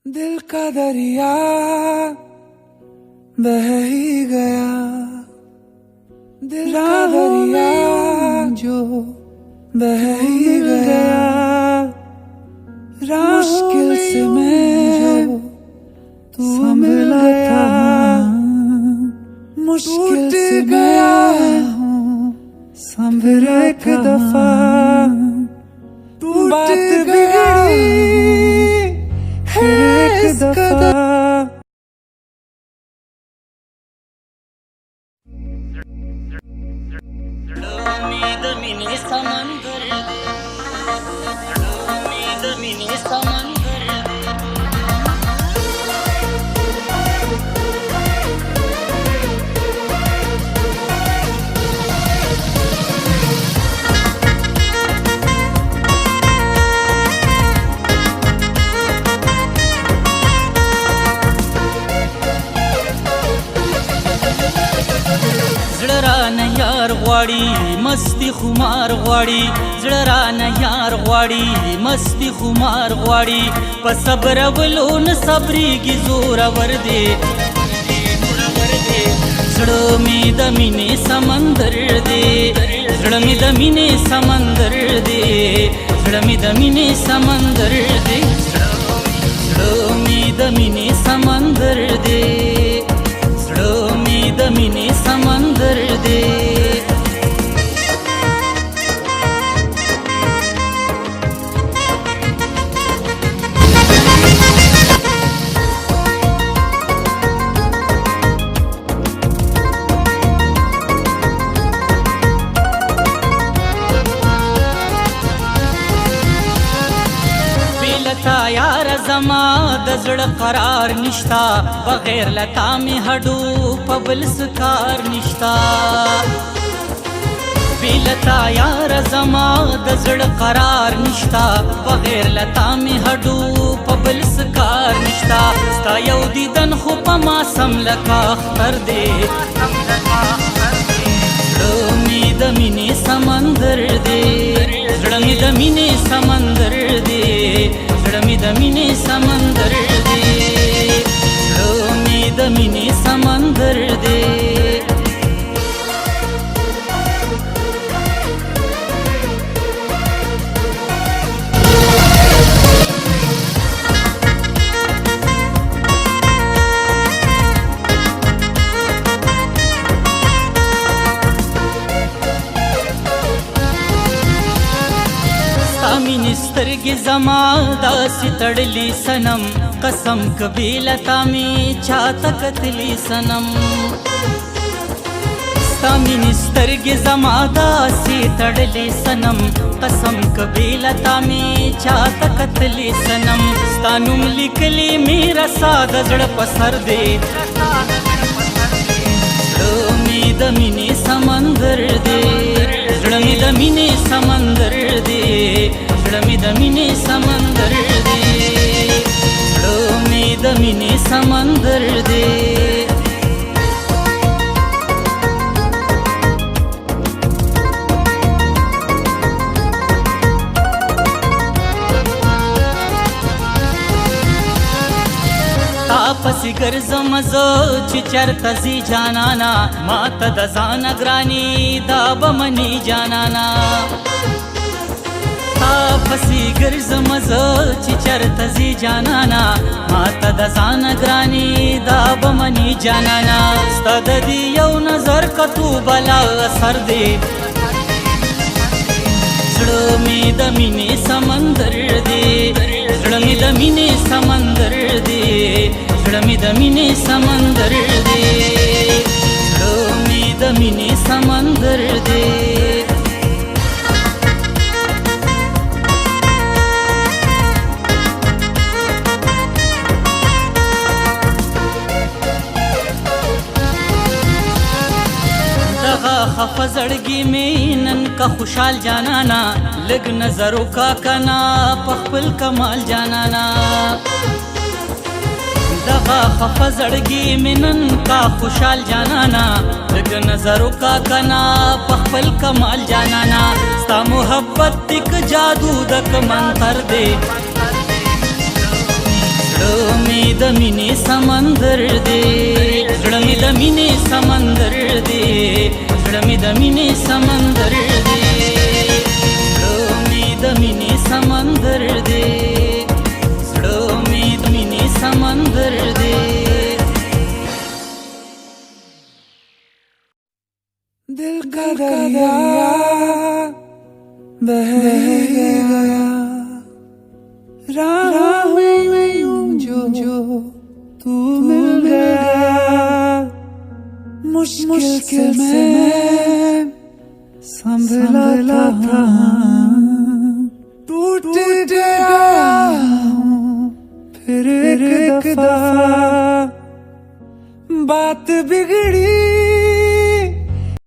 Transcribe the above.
दिल का दरिया बह ही गया, दिल का दरिया जो बह ही गया, मुश्किल से मैं जो संभला था, मुश्किल से गया संभला एक दफा, बात बिगड़ी है इस कदर। उम्मीद मिले समंदर दे, उम्मीद मिले समंदर दे। زړه رانه یار غواړي مستی خمار غواړي، زړه رانه یار غواړي مستی خمار غواړي، په صبر ولو نه صبرېږي زورور دی، زړه مې د مینې سمندر دی، زړه مې د مینې سمندر دی، زړه مې د مینې سمندر دی، زړه مې د مینې سمندر دی، زړه مې د مینې سمندر دی. لتا یار زما د زړه قرار نشتا، بغیر لتا می هډو په بل سکار نشتا، بی لتا یار زما د زړه قرار نشتا، بغیر لتا می هډو په بل سکار نشتا، ستا یو دیدن خو په ما سم لکه اختر دی، زړه می د مینې سمندر دی، زړه می د مینې سمندر دی، زړه مې د مینې سمندر دی، زړه مې د مینې سمندر دی. مینې سترګې زما داسې تړلي صنم، قسم کبي لتا مې چاته کتلي صنم، ستا مینې سترګې زما داسې تړلي صنم، قسم کبي لتا مې چاته کتلي صنم، ستا نوم لیکلی مې رسا د زړه په سر دی، زړه مې د مینې سمندر دی، زړه مې د مینې سمندر دی، زړه مې د مینې سمندر دی، زړه مې د مینې سمندر دی. تا پسې ګرځم زه چې چېرته ځې جانانا، ماته د ځانه ګراني دا به منې جانانا، تا پسې ګرځم زه چې چېرته ځې جانانا، ماته د ځانه ګراني دا به منې جانانا، ستا د دې یو نظر کتو بلا اثر دی، زړه مې د مینې سمندر دی، زړه مې د مینې سمندر دی، زړه مې د مینې سمندر دی، زړه مې د مینې سمندر دی. دغه خفه زړګي مې نن کا خوشحال جانانا، لږ نظر وکا کنا په خپل کمال جانانا، دغه خفه زړګي مې نن کا خوشحال جانانا، لږ نظر وکا کنا په خپل کمال جانانا، ستا محبت تک جادو د کمنتر دی، زړه दमीने समंदर दे रड़मी दमीने समंदर दे रड़मी दमीने समंदर दे रड़मी दमीने समंदर दे रड़मी दमीने समंदर दे दिल का दरिया बह गया राह में जो तू मिल गया मुश्किल से मैं संभला था टूट गया फिर एक दफा बात बिगड़ी